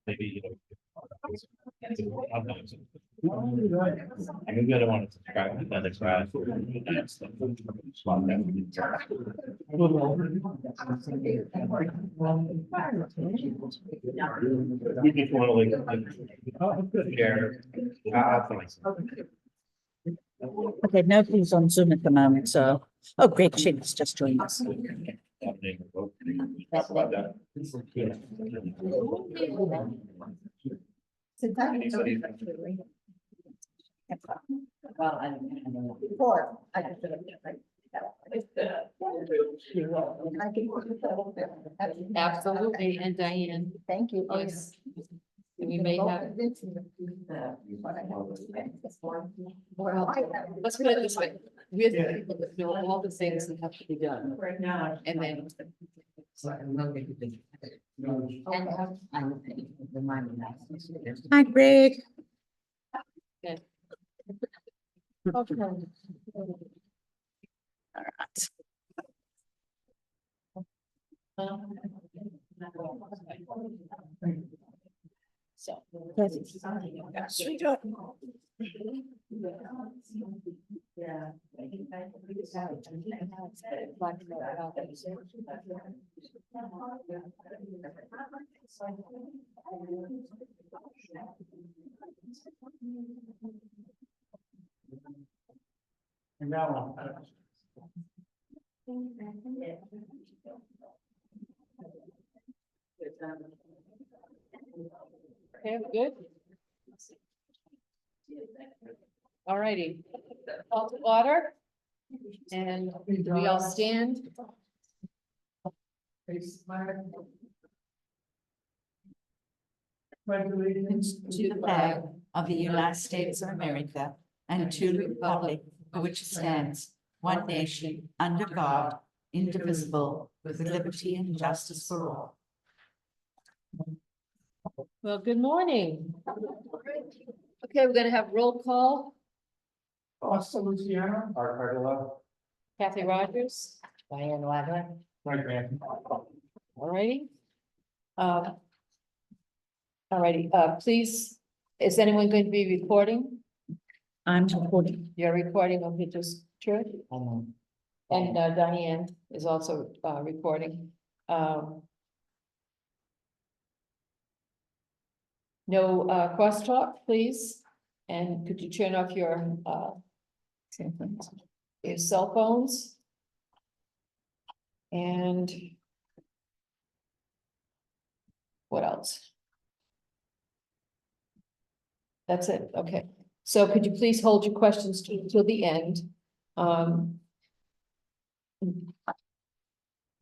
Maybe. Maybe I don't want to subscribe to another class. We just want to share. Okay, nobody's on Zoom at the moment, so, oh, great, Shane's just joined us. Well, I don't know. Before, I just did it, right? Absolutely, and Diane, Thank you. yes, we may have, Well, let's put it this way, we have people that know all the things that have to be done, right now. and then. Hi, Greg. Okay. All right. So. Sweetheart. Yeah. And now. Okay, good. All righty, call to order. And we all stand. To the flag of the United States of America and to the republic for which it stands, one nation, under God, indivisible, with liberty and justice for all. Well, good morning. Okay, we're gonna have roll call. Austin Luciano. Art Cardillo. Kathy Rogers, Diane Wadler. Mike Grant. all righty. All righty, please, is anyone going to be recording? I'm recording. You're recording, okay, just true. And Diane is also recording. No crosstalk, please. And could you turn off your cell phones? And what else? That's it, okay. So could you please hold your questions till the end?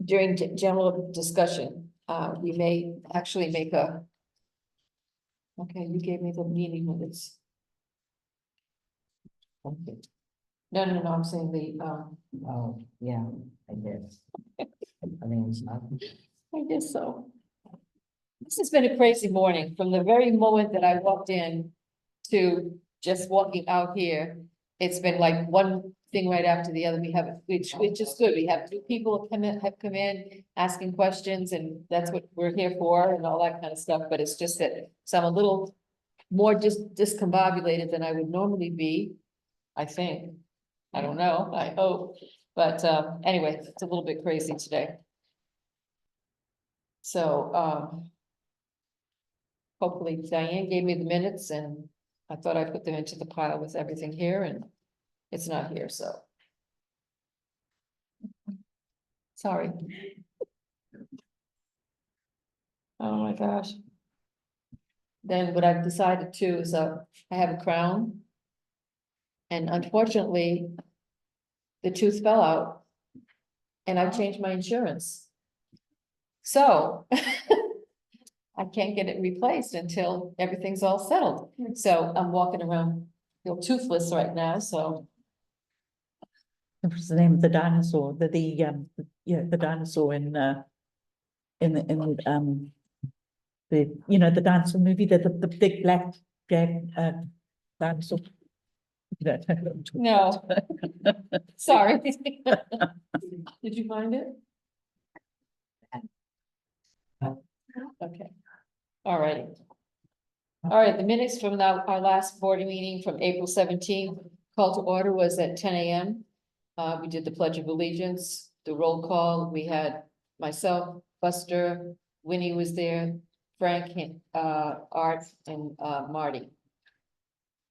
During general discussion, we may actually make a. Okay, you gave me the meeting minutes. Okay. No, I'm saying the, Oh, yeah, I guess. I mean, it's not. I guess so. This has been a crazy morning, from the very moment that I walked in to just walking out here. It's been like one thing right after the other. We have, which is good. We have new people have come in asking questions, and that's what we're here for and all that kind of stuff. But it's just that, so I'm a little more discombobulated than I would normally be, I think. I don't know, I hope. But anyway, it's a little bit crazy today. So hopefully Diane gave me the minutes, and I thought I put them into the pile with everything here, and it's not here, so. Sorry. Oh my gosh. Then what I've decided to is I have a crown. And unfortunately, the tooth fell out. And I've changed my insurance. So I can't get it replaced until everything's all settled. So I'm walking around, feel toothless right now, so. What's the name of the dinosaur? The dinosaur in the the dinosaur movie, the big black dinosaur. No. Sorry. Did you find it? Okay, all righty. All right, the minutes from our last board meeting from April 17th, call to order was at 10 a.m. We did the Pledge of Allegiance, the roll call, we had myself, Buster, Winnie was there, Frank, Art, and Marty.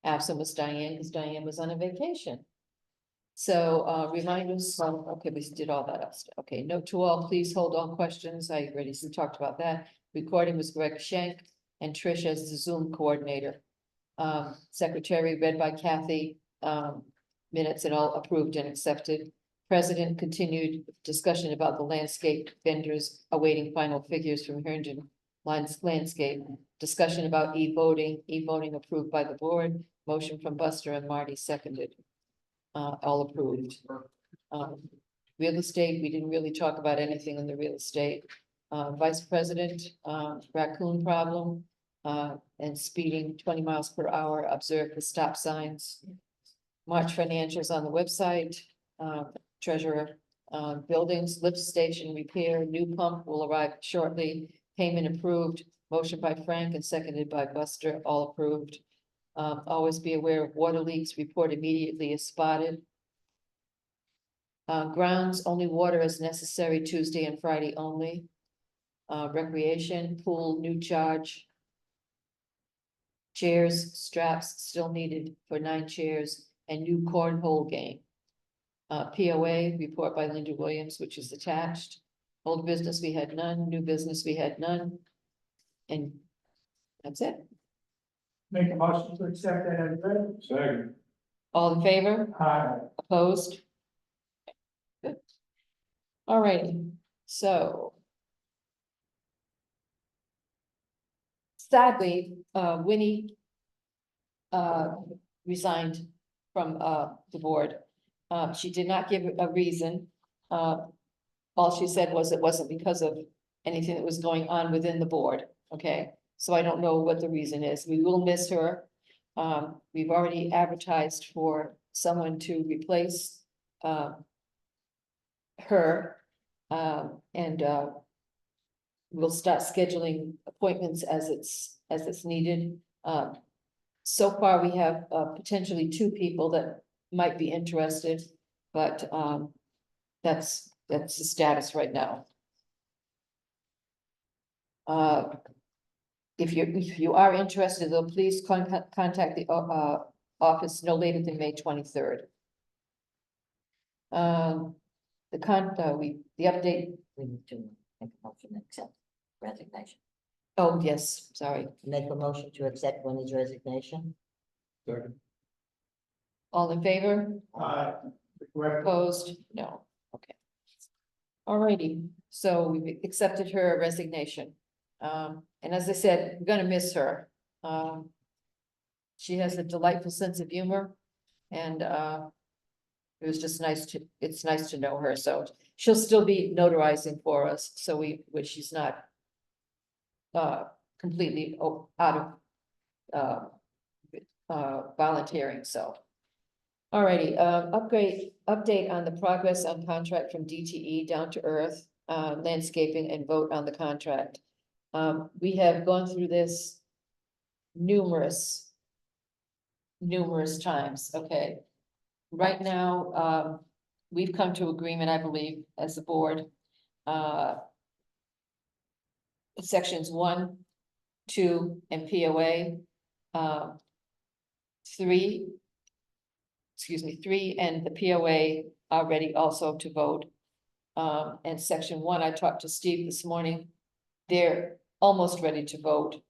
Absent was Diane, because Diane was on a vacation. So, reminders, okay, we did all that else. Okay, note to all, please hold all questions. I already talked about that. Recording was Greg Schenk and Trish as the Zoom coordinator. Secretary read by Kathy, minutes and all approved and accepted. President continued discussion about the landscape vendors awaiting final figures from Herndon Landscape. Discussion about e-voting approved by the board. Motion from Buster and Marty seconded. All approved. Real estate, we didn't really talk about anything in the real estate. Vice President, raccoon problem, and speeding 20 miles per hour, observe the stop signs. March financials on the website, treasurer, buildings, lift station repair, new pump will arrive shortly, payment approved, motion by Frank and seconded by Buster, all approved. Always be aware of water leaks, report immediately if spotted. Grounds, only water is necessary Tuesday and Friday only. Recreation, pool, new charge. Chairs, straps still needed for 9 chairs and new cornhole game. POA, report by Linda Williams, which is attached. Old business, we had none. New business, we had none. And that's it. Make a motion to accept that as read. Second. All in favor? Aye. Opposed? Good. All righty, so. Sadly, Winnie resigned from the board. She did not give a reason. All she said was it wasn't because of anything that was going on within the board, okay? So I don't know what the reason is. We will miss her. We've already advertised for someone to replace her. And we'll start scheduling appointments as it's needed. So far, we have potentially 2 people that might be interested, but that's the status right now. If you are interested, though, please contact the office no later than May 23rd. The update. We need to make a motion to accept resignation. Oh, yes, sorry. Make a motion to accept Winnie's resignation. Second. All in favor? Aye. Correct. Opposed? No. Okay. Alrighty, so we've accepted her resignation. And as I said, we're gonna miss her. She has a delightful sense of humor and it was just it's nice to know her. So she'll still be notarizing for us. So she's not completely out of volunteering, so. Alrighty, update on the progress on contract from DTE Down to Earth, landscaping and vote on the contract. We have gone through this numerous times, okay? Right now, we've come to agreement, I believe, as the board. Sections 1, 2, and POA. 3 and the POA are ready also to vote. And section 1, I talked to Steve this morning. They're almost ready to vote.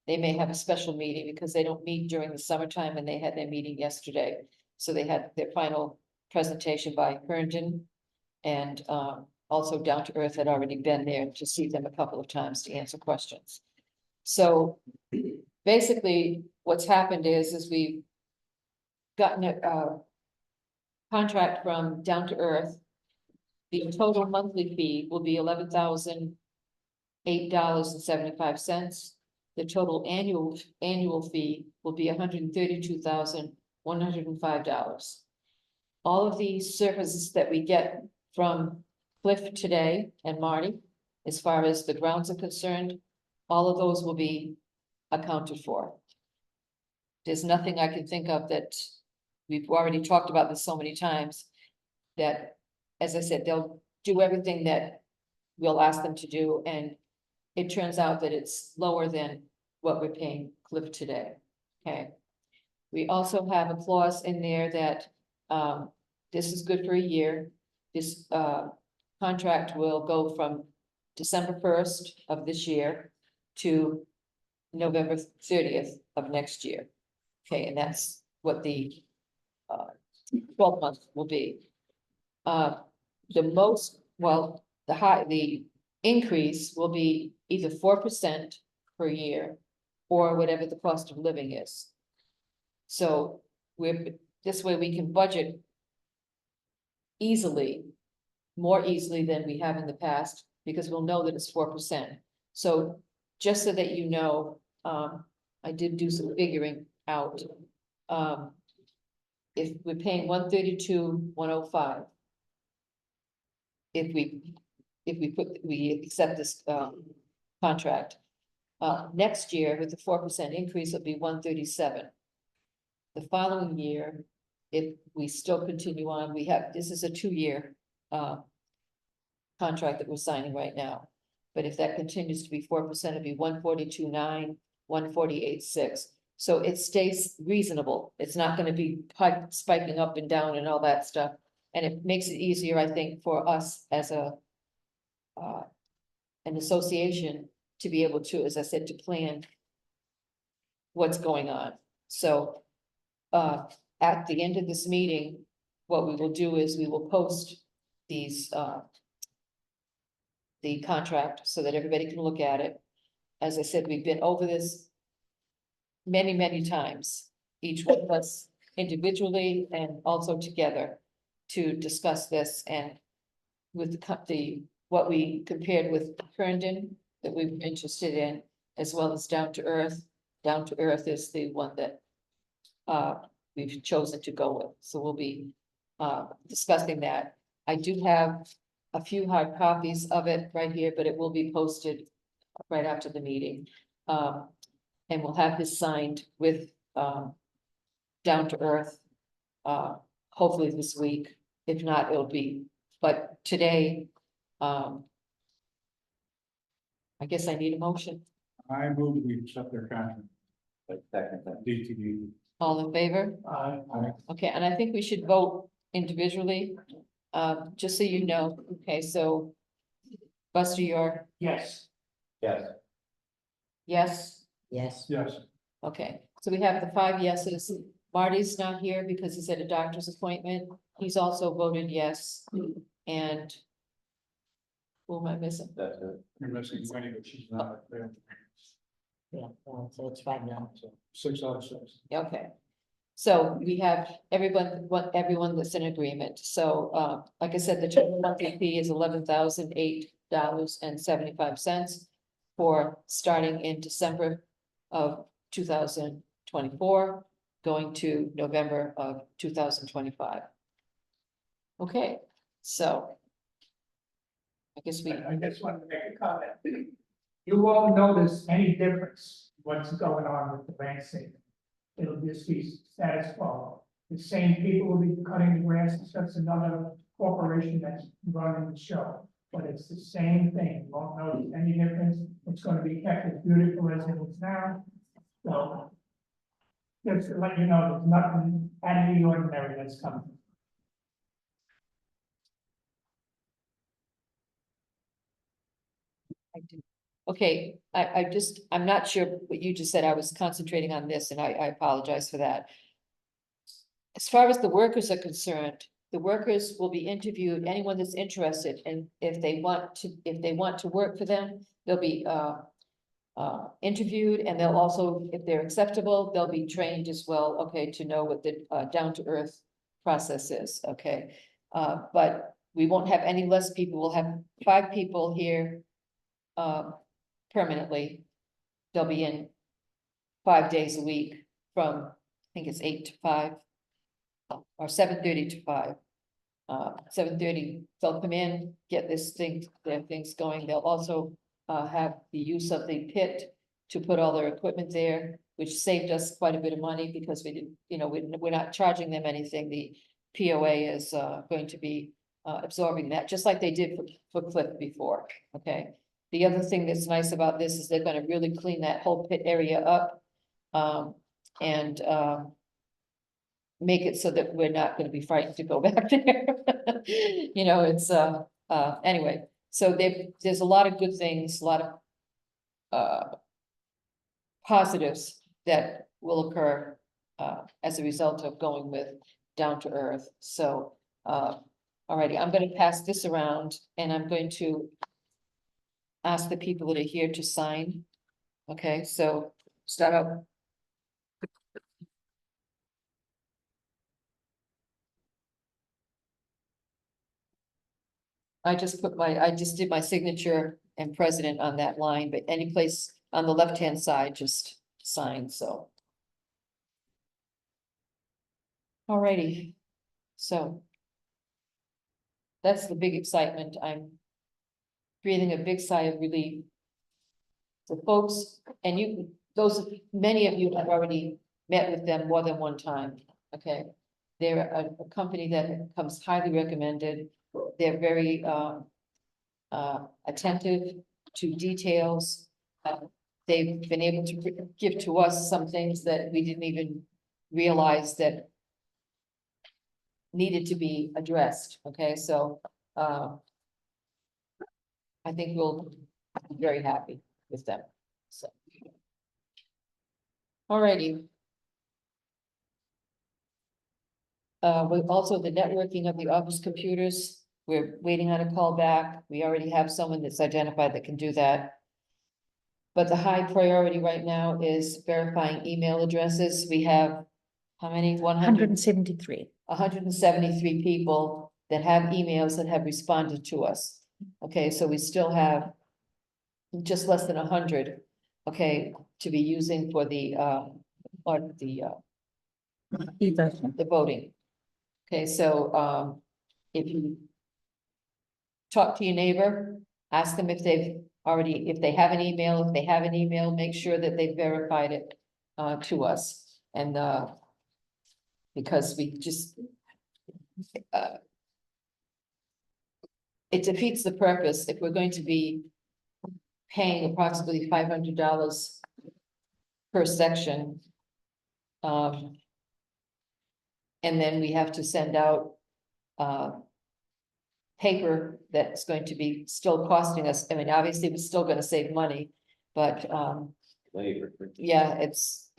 They may have a special meeting because they don't meet during the summertime and they had their meeting yesterday. So they had their final presentation by Herndon and also Down to Earth had already been there to see them a couple of times to answer questions. So basically what's happened is we've gotten a contract from Down to Earth. The total monthly fee will be $11,008.75. The total annual fee will be $132,105. All of these services that we get from Cliff today and Marty, as far as the grounds are concerned, all of those will be accounted for. There's nothing I can think of that, we've already talked about this so many times, that, as I said, they'll do everything that we'll ask them to do, and it turns out that it's lower than what we're paying Cliff today, okay? We also have a clause in there that, this is good for a year. This, contract will go from December 1st of this year to November 30th of next year. Okay, and that's what the 12 months will be. The increase will be either 4% per year or whatever the cost of living is. So this way we can budget easily, more easily than we have in the past, because we'll know that it's 4%. So just so that you know, I did do some figuring out. If we're paying 132,105. If we accept this contract. Next year with the 4% increase, it'll be 137. The following year, if we still continue on, this is a 2-year contract that we're signing right now. But if that continues to be 4%, it'd be 142,9, 148,6. So it stays reasonable. It's not gonna be spiking up and down and all that stuff. And it makes it easier, I think, for us as an association to be able to, as I said, to plan what's going on. So at the end of this meeting, what we will do is we will post these the contract so that everybody can look at it. As I said, we've been over this many, many times, each one of us individually and also together to discuss this, and with what we compared with Herndon that we were interested in, as well as Down to Earth. Down to Earth is the one that we've chosen to go with. So we'll be discussing that. I do have a few hard copies of it right here, but it will be posted right after the meeting. And we'll have this signed with Down to Earth, hopefully this week. If not, it'll be, but today, I guess I need a motion. I move we accept their contract. Like technically. DTD. All in favor? Aye. Okay, and I think we should vote individually, just so you know. Okay, so Buster, you're Yes. Yes. yes? Yes, Yes. Okay, so we have the 5 yeses. Marty's not here because he's at a doctor's appointment. He's also voted yes. And who am I missing? That's it. You're missing Wendy, but she's not there. yeah, well, so it's 5 now. So 6 out of 6. Okay. So we have everyone that's in agreement. So, like I said, the total monthly fee is $11,008.75 for starting in December of 2024, going to November of 2025. Okay, so I guess we, I just wanted to make a comment. You won't notice any difference what's going on with the landscape. It'll just be status quo. The same people will be cutting the grass, it's just another corporation that's running the show. But it's the same thing, you won't notice any difference, it's gonna be kept as beautiful as it is now. So, just to let you know, there's nothing out of the ordinary that's coming. okay, I'm not sure what you just said. I was concentrating on this and I apologize for that. As far as the workers are concerned, the workers will be interviewed, anyone that's interested, and if they want to work for them, they'll be interviewed, and they'll also, if they're acceptable, they'll be trained as well, okay, to know what the down to earth process is, okay? But we won't have any less people. We'll have 5 people here permanently. They'll be in 5 days a week from, I think it's 8 to 5 or 7:30 to 5. 7:30, they'll come in, get their things going. They'll also have the use of the pit to put all their equipment there, which saved us quite a bit of money because we didn't, you know, we're not charging them anything. The POA is going to be absorbing that, just like they did for Cliff before, okay? The other thing that's nice about this is they're gonna really clean that whole pit area up. And make it so that we're not gonna be frightened to go back there. You know, it's anyway, so there's a lot of good things, a lot of positives that will occur as a result of going with down to earth. So alrighty, I'm gonna pass this around and I'm going to ask the people that are here to sign. Okay, so start up. I just did my signature and president on that line, but any place on the left-hand side, just sign, so. Alrighty, so. That's the big excitement. I'm breathing a big sigh of relief. The folks, and many of you have already met with them more than one time, okay? They're a company that comes highly recommended. They're very attentive to details. They've been able to give to us some things that we didn't even realize that needed to be addressed, okay, so I think we'll be very happy with them, so. Alrighty. With also the networking of the office computers, we're waiting on a call back. We already have someone that's identified that can do that. But the high priority right now is verifying email addresses. We have how many? 173. 173 people that have emails that have responded to us. Okay, so we still have just less than 100, okay, to be using for the the voting. Okay, so if you talk to your neighbor, ask them if if they have an email. If they have an email, make sure that they verified it to us. And because we just it defeats the purpose if we're going to be paying approximately $500 per section. And then we have to send out paper that's going to be still costing us. I mean, obviously, we're still gonna save money, but yeah, it's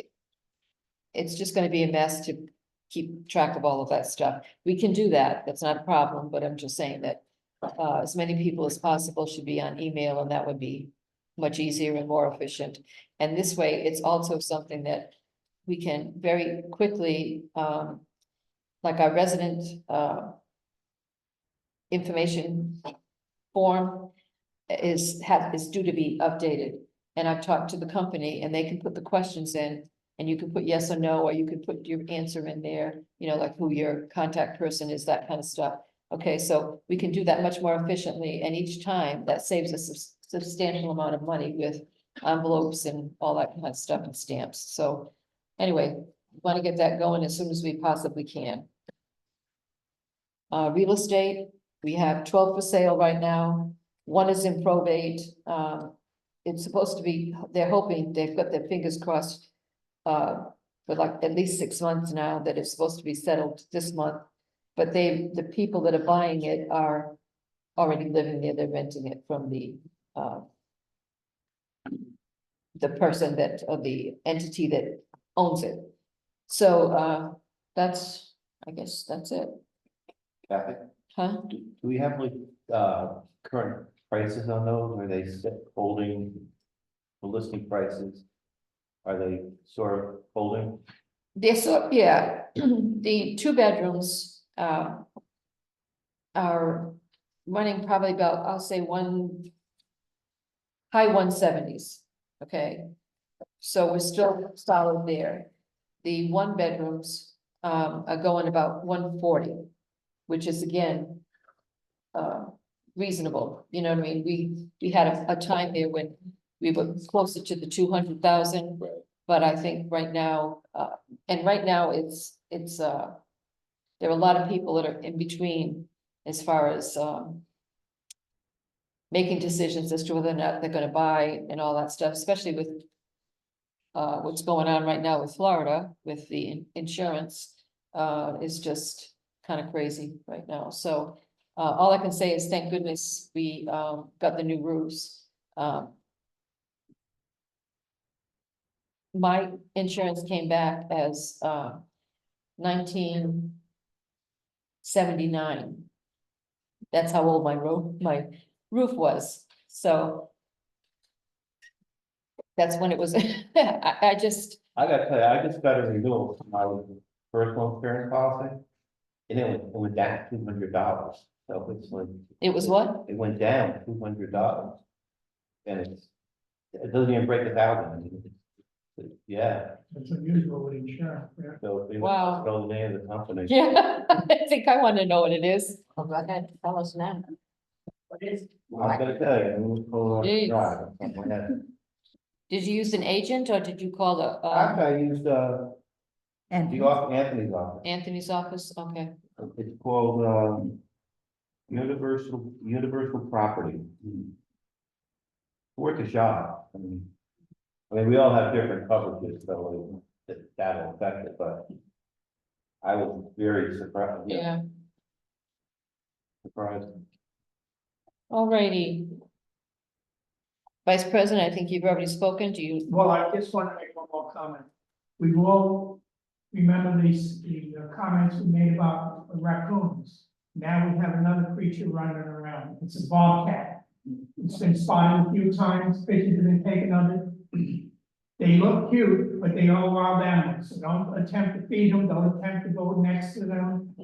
just gonna be a mess to keep track of all of that stuff. We can do that, that's not a problem, but I'm just saying that as many people as possible should be on email, and that would be much easier and more efficient. And this way, it's also something that we can very quickly, like our resident information form is due to be updated. And I've talked to the company and they can put the questions in and you can put yes or no, or you can put your answer in there, you know, like who your contact person is, that kind of stuff. Okay, so we can do that much more efficiently, and each time that saves us a substantial amount of money with envelopes and all that kind of stuff and stamps. So anyway, want to get that going as soon as we possibly can. Real estate, we have 12 for sale right now. One is in probate. It's supposed to be, they're hoping, they've got their fingers crossed for like at least 6 months now that it's supposed to be settled this month. But the people that are buying it are already living there. They're renting it from the person that, or the entity that owns it. So that's, I guess that's it. Kathy, Huh? do we have like current prices on those? Are they holding the listing prices? Are they sort of holding? They're so, yeah, the 2 bedrooms are running probably about, I'll say high 170s. Okay, so we're still solid there. The 1 bedrooms are going about 140, which is again reasonable, you know what I mean? We had a time there when we were closer to the 200,000. Right. But I think right now, and right now there are a lot of people that are in between as far as, making decisions as to whether or not they're gonna buy and all that stuff, especially with what's going on right now with Florida with the insurance, is just kind of crazy right now. So, all I can say is thank goodness we, got the new roofs. My insurance came back as, 1979. That's how old my roof was, so. That's when it was, I just, I gotta tell you, I just got a renewal for my personal insurance policy. And it went down $200, so it's like. it was what? It went down $200. And it doesn't even break 1,000. I mean, yeah, It's unusual with insurance, yeah. so. they Wow. Throw the name of the company. Yeah, I think I want to know what it is. Oh, go ahead, tell us now. What is? I'm gonna tell you, it was for Jeez. drive. Something like that. Did you use an agent or did you call the, Actually, I used, And Anthony's office. Anthony's office? Okay, It's called, Universal Property. Worth a shot. I mean, we all have different coverages, so that'll affect it, but I was very surprised, yeah, surprised. alrighty. Vice President, I think you've already spoken. Do you, Well, I just want to make one more comment. We all remember the comments we made about the raccoons. Now we have another creature running around. It's a bobcat. It's been spotted a few times, pictures have been taken of it. They look cute, but they are wild animals, so don't attempt to feed them, don't attempt to go next to them.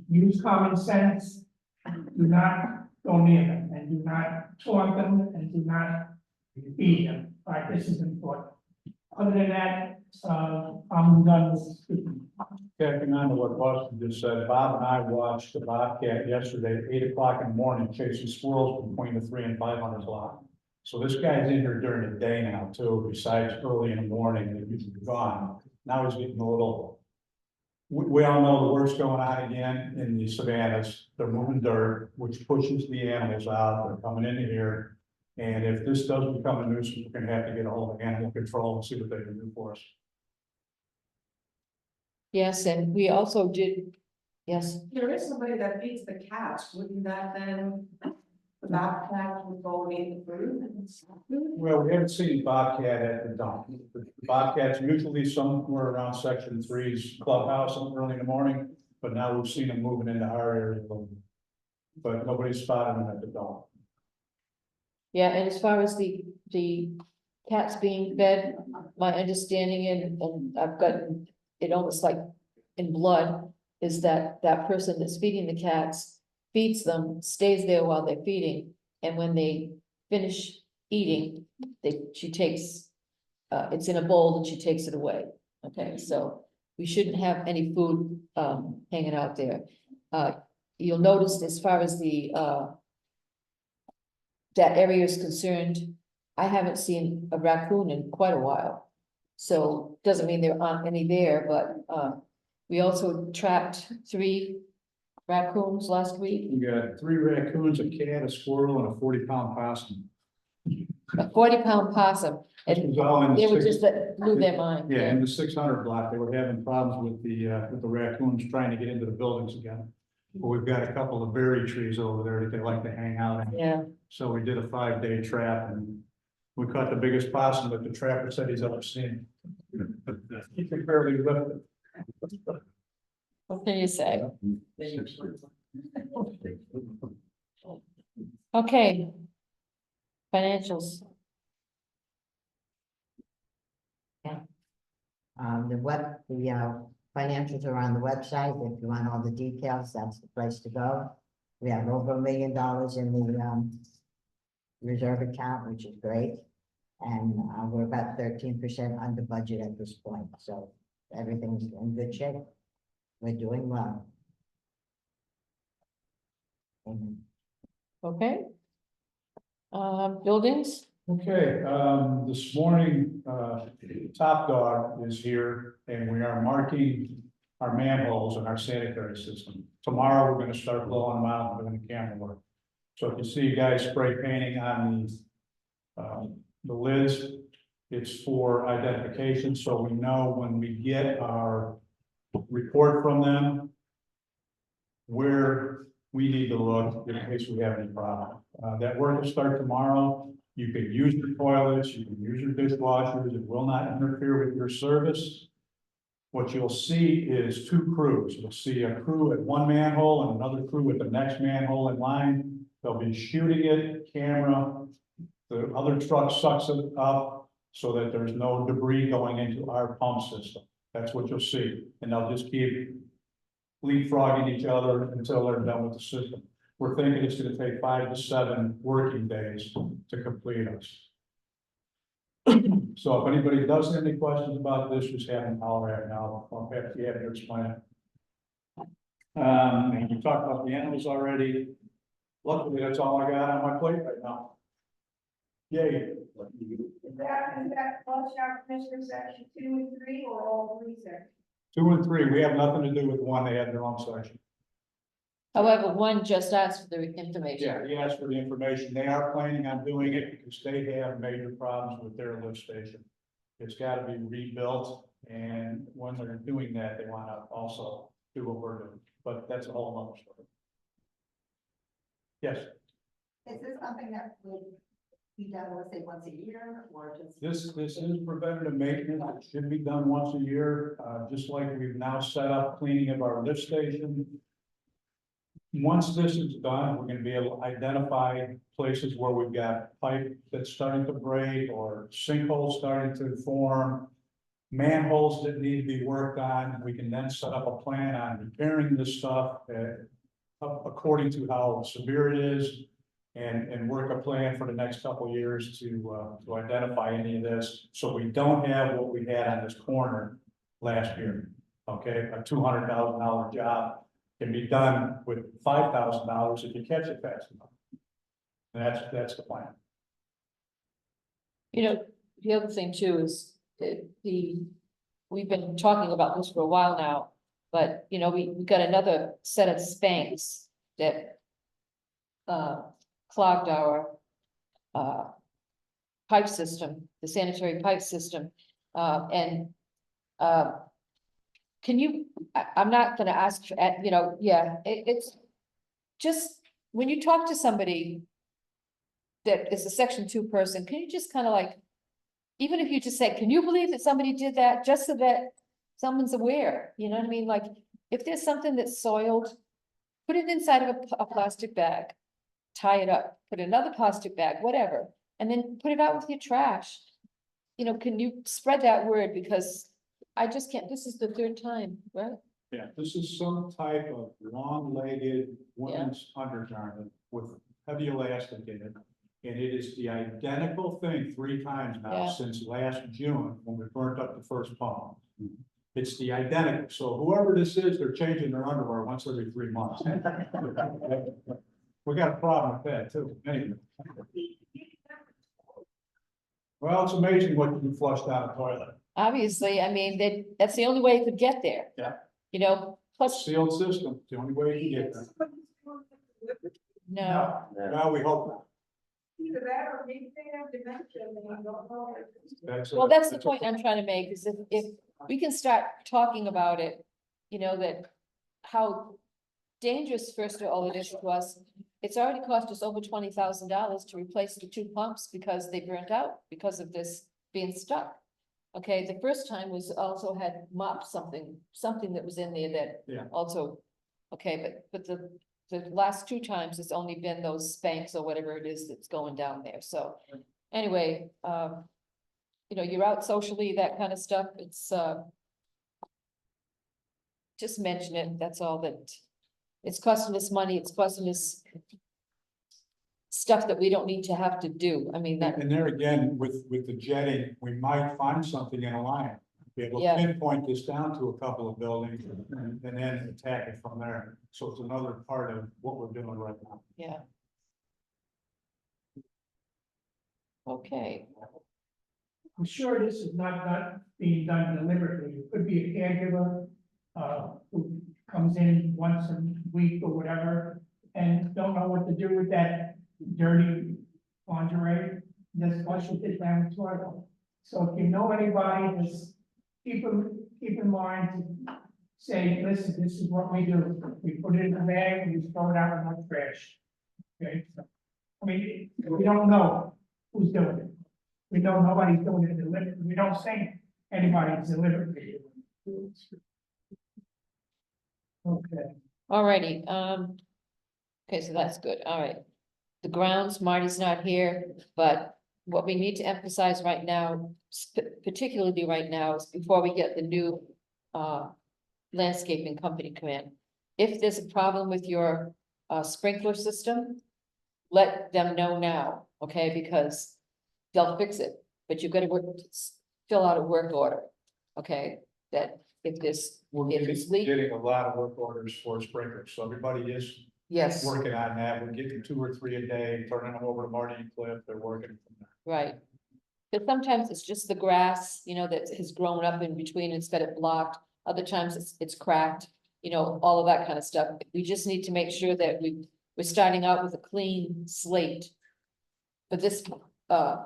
Use common sense, do not go near them, and do not taunt them, and do not feed them. All right, this is important. Other than that, I'm done with speaking. Tacking on to what Boston just said, Bob and I watched the Bobcat yesterday at 8 o'clock in the morning chasing squirrels between the 300 and 500 block. So this guy's in here during the day now too, besides early in the morning that he's gone. Now he's getting a little. We all know the work's going on again in the savannas. They're moving dirt, which pushes the animals out. They're coming into here. And if this does become a nuisance, we're gonna have to get a hold of animal control and see what they can do for us. yes, and we also did, yes, There is somebody that feeds the cats, wouldn't that then, the bobcat would go and eat the food and stuff? Well, we haven't seen Bobcat at the dump. The Bobcat's usually somewhere around section 3's clubhouse early in the morning, but now we've seen them moving into our area. But nobody's spotted them at the dump. yeah, and as far as the cats being fed, my understanding and I've gotten it almost like in blood, is that that person that's feeding the cats feeds them, stays there while they're feeding, and when they finish eating, she takes, it's in a bowl and she takes it away. Okay, so we shouldn't have any food, hanging out there. You'll notice as far as the, that area is concerned, I haven't seen a raccoon in quite a while. So doesn't mean there aren't any there, but, we also trapped 3 raccoons last week, We got 3 raccoons, a cat, a squirrel, and a 40-pound possum. a 40-pound possum, This and was all in the they were six- just that blew their mind. Yeah, in the 600 block, they were having problems with the raccoons trying to get into the buildings again. But we've got a couple of berry trees over there that they like to hang out in. Yeah, So we did a 5-day trap and we caught the biggest possum that the trapper said he's ever seen. He could barely lift it. what can you say? Okay. Financials, The financials are on the website. If you want all the details, that's the place to go. We have over $1 million in the reserve account, which is great. And we're about 13% under budget at this point, so everything's in good shape. We're doing well. Amen. Okay. Buildings, Okay, this morning, Top Dog is here and we are marking our manholes and our sanitary system. Tomorrow, we're gonna start blowing them out and doing the camera work. So if you see guys spray painting on the lids, it's for identification, so we know when we get our report from them where we need to look in case we have any problem. That work will start tomorrow. You can use your toilets, you can use your dishwashers, it will not interfere with your service. What you'll see is two crews. You'll see a crew at one manhole and another crew at the next manhole in line. They'll be shooting it, camera. The other truck sucks it up so that there's no debris going into our pump system. That's what you'll see. And they'll just keep leapfrogging each other until they're done with the system. We're thinking it's gonna take 5 to 7 working days to complete us. So if anybody does have any questions about this, just have them holler at me. I'll have to explain it. And we talked about the animals already. Luckily, that's all I got on my plate right now. Yay. Is that flush out Commissioner section 2 and 3 or all 3 sections? 2 and 3, we have nothing to do with one. They have their own section. however, one just asked for the information. Yeah, he asked for the information. They are planning on doing it because they have major problems with their lift station. It's got to be rebuilt, and when they're doing that, they want to also do what we're doing, but that's a whole other story. Yes, Is this something that would be done, let's say, once a year, or just? this is preventative maintenance. It should be done once a year, just like we've now set up cleaning of our lift station. Once this is done, we're gonna be able to identify places where we've got pipe that's starting to break or sinkholes starting to form, manholes that need to be worked on. We can then set up a plan on repairing this stuff according to how severe it is, and work a plan for the next couple of years to identify any of this, so we don't have what we had on this corner last year. Okay, a $200,000 job can be done with $5,000 if you catch it fast enough. And that's the plan. You know, the other thing too is we've been talking about this for a while now, but you know, we got another set of Spanx that clogged our pipe system, the sanitary pipe system, can you, I'm not gonna ask, you know, yeah, it's just, when you talk to somebody that is a section 2 person, can you just kind of like, even if you just say, can you believe that somebody did that, just so that someone's aware, you know what I mean? Like, if there's something that's soiled, put it inside of a plastic bag, tie it up, put another plastic bag, whatever, and then put it out with your trash. You know, can you spread that word, because I just can't, this is the 3rd time, right? Yeah, this is some type of long-legged women's undergarment with heavy elastic in it. And it is the identical thing 3 times now Yeah. since last June when we burnt up the first pump. It's the identical. So whoever this is, they're changing their underwear once every 3 months. We got a problem with that too. Anyway. Well, it's amazing what you can flush down a toilet. Obviously, I mean, that's the only way it could get there. Yeah. You know, plus, Sealed system, it's the only way you can get there. no, No, we hope not. Either that or maybe they have dementia and they don't know it. well, that's the point I'm trying to make, is if we can start talking about it, you know, that how dangerous, first of all, it is to us. It's already cost us over $20,000 to replace the 2 pumps because they burnt out because of this being stuck. Okay, the first time was also had mopped something that was in there that Yeah. also, okay, but the last 2 times it's only been those Spanx or whatever it is that's going down there, so. Anyway, you know, you're out socially, that kind of stuff, it's, just mention it, that's all. That it's costing us money, it's costing us stuff that we don't need to have to do, I mean, that, And there again, with the jetting, we might find something in a line. Be able to Yeah. pinpoint this down to a couple of buildings and then attack it from there. So it's another part of what we're doing right now. yeah. Okay, I'm sure this is not being done deliberately. It could be a caregiver, who comes in once a week or whatever, and don't know what to do with that dirty lingerie, just flushes it down the toilet. So if you know anybody, just keep in mind to say, listen, this is what we do. We put it in a bag and we throw it out in the trash. Okay, so, I mean, we don't know who's doing it. We know nobody's doing it deliberately. We don't think anybody's deliberately doing it. Okay. alrighty, okay, so that's good, all right. The grounds, Marty's not here, but what we need to emphasize right now, particularly right now, is before we get the new landscaping company come in. If there's a problem with your sprinkler system, let them know now, okay, because they'll fix it, but you've got to fill out a work order, okay? That if this, We're if it's leak, getting a lot of work orders for sprinklers, so everybody is yes, working on that. We're getting 2 or 3 a day, turning them over to Marty and Cliff. They're working from there. right. Because sometimes it's just the grass, you know, that has grown up in between and it's got it blocked. Other times it's cracked, you know, all of that kind of stuff. We just need to make sure that we're starting out with a clean slate for this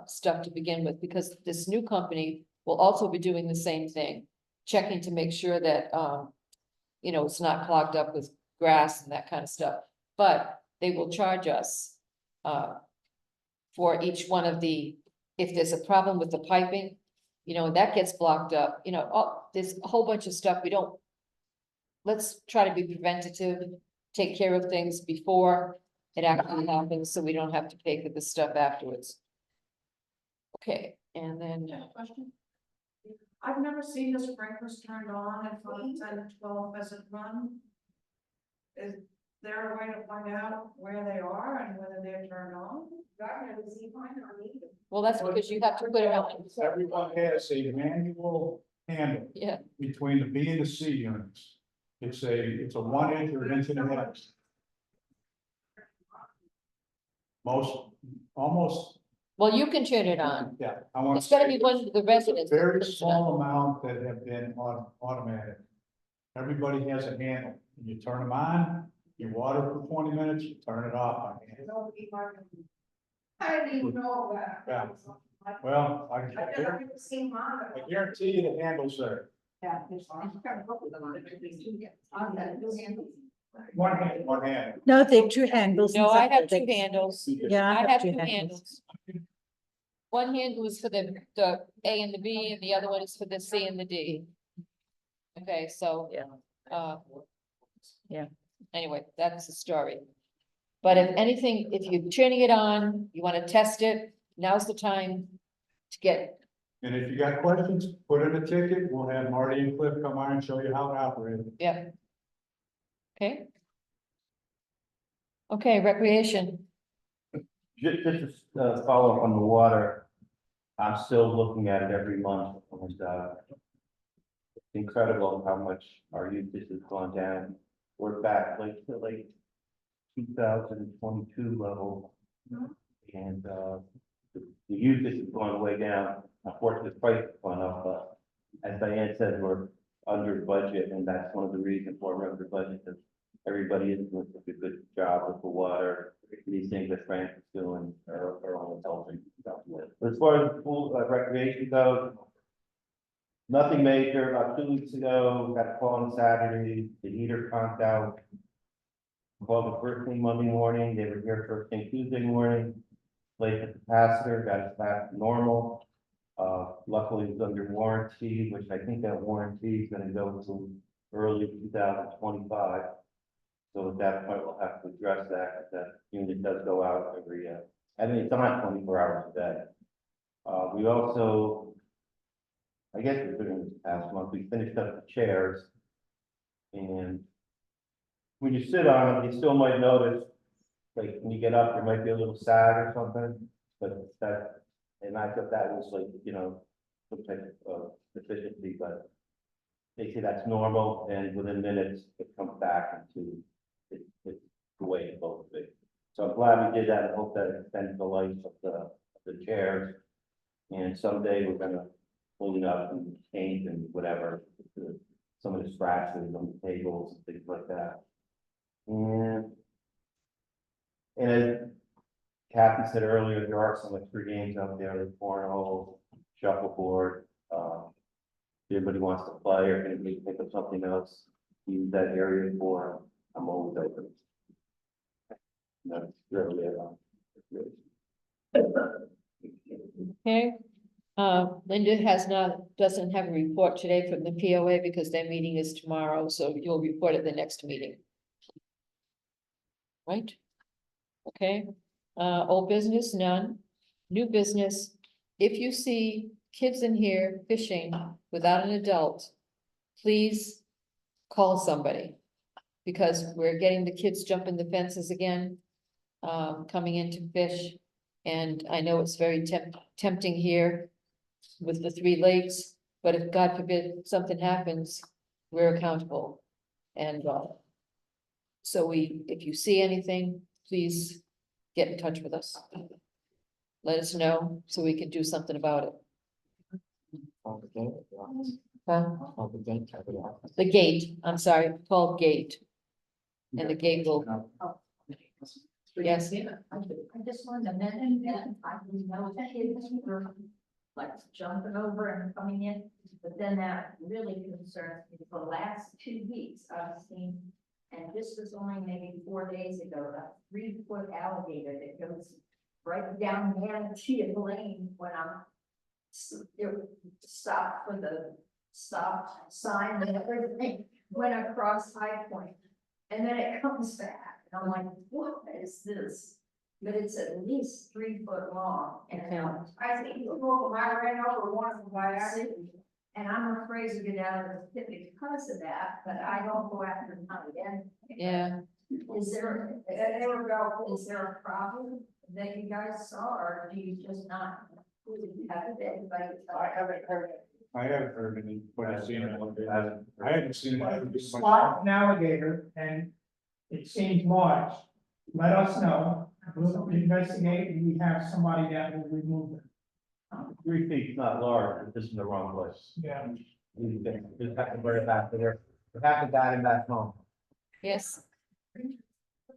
stuff to begin with, because this new company will also be doing the same thing, checking to make sure that you know, it's not clogged up with grass and that kind of stuff. But they will charge us for each one of the, if there's a problem with the piping, you know, that gets blocked up, you know, there's a whole bunch of stuff we don't. Let's try to be preventative, take care of things before it actually happens, so we don't have to pay for this stuff afterwards. Okay, and then, Question? I've never seen the sprinklers turned on and from 10 to 12 doesn't run. Is there a way to find out where they are and whether they're turned on? I've never seen mine on either. well, that's because you have to put it on, Everyone has a manual handle yeah, between the B and the C units. It's a 1 inch or 1.5 inches. Almost, well, you can turn it on, yeah, I want to it's gotta say be one of the residents. that very puts it on. small amount that have been automatic. Everybody has a handle. You turn them on, you water for 20 minutes, you turn it off by hand. I didn't even know that. Yeah. Well, I've never seen mine. I guarantee you the handle's there. Yeah. One hand. One hand. No, they're 2 handles. No, I have inside. 2 handles, Yeah, I have 2 handles. handles. One handle is for the A and the B, and the other one is for the C and the D. Okay, so. Yeah. Yeah. Anyway, that's the story. But if anything, if you're turning it on, you wanna test it, now's the time to get, And if you got questions, put in a ticket. We'll have Marty and Cliff come on and show you how to operate it. yeah. Okay. Okay, recreation, Just to follow up on the water, I'm still looking at it every month, and it's incredible how much our usage has gone down. We're back to 2022 level. And the usage is going way down. Unfortunately, the price has gone up, but as Diane said, we're under budget, and that's one of the reasons why we're under budget, because everybody is doing such a good job with the water. These things that Frank is doing are all helping. As far as the pool recreation goes, nothing major. About 2 weeks ago, got a call on Saturday, the heater conked out. Called the first thing Monday morning, they were here first thing Tuesday morning. Placed the capacitor, got it back to normal. Luckily it was under warranty, which I think that warranty is gonna go to early 2025. So at that point, we'll have to address that, because that unit does go out every, I mean, it's not 24 hours a day. We also, I guess we're doing this past month, we finished up the chairs. And when you sit on them, you still might notice, like, when you get up, there might be a little sag or something, but that, and I thought that was like, you know, some type of deficiency, but they say that's normal, and within minutes, it comes back into it's the way it's supposed to be. So I'm glad we did that, and hope that extends the life of the the chairs. And someday we're gonna clean up and paint and whatever, some of the scratches on the tables, and things like that. And as Kathy said earlier, there are some extra games out there, like cornhole, shuffleboard. If anybody wants to play or can maybe think of something else, use that area for, I'm always open. That's really it. Okay. Linda doesn't have a report today from the POA because their meeting is tomorrow, so you'll report at the next meeting. Right? Okay, old business, none. New business, if you see kids in here fishing without an adult, please call somebody. Because we're getting the kids jumping the fences again, coming in to fish. And I know it's very tempting here with the 3 lakes, but if God forbid something happens, we're accountable. And so if you see anything, please get in touch with us. Let us know so we can do something about it. All the gate, Huh? all the gates are there. The gate, I'm sorry, called gate. And the gate will, yes, I just wanted to mention that I know kids were like jumping over and coming in, but then that really concerns me. For the last 2 weeks, I've seen, and this was only maybe 4 days ago, a 3-foot alligator that goes right down Manatee Lane when I'm stopped for the stop sign and everything, went across High Point. And then it comes back, and I'm like, what is this? But it's at least 3 foot long, and I think I ran over one of them by accident. And I'm afraid to get out of the pit because of that, but I don't go after them again. yeah. Is there a problem that you guys saw, or do you just not? Have anybody? I haven't heard it. I haven't heard any, but I've seen it. I haven't seen it. Spot an alligator and it seems large. Let us know. We'll investigate and we have somebody that will remove it. 3 feet's not large, it's just in the wrong place. Yeah. You just have to worry about there. It happened down in that home. Yes,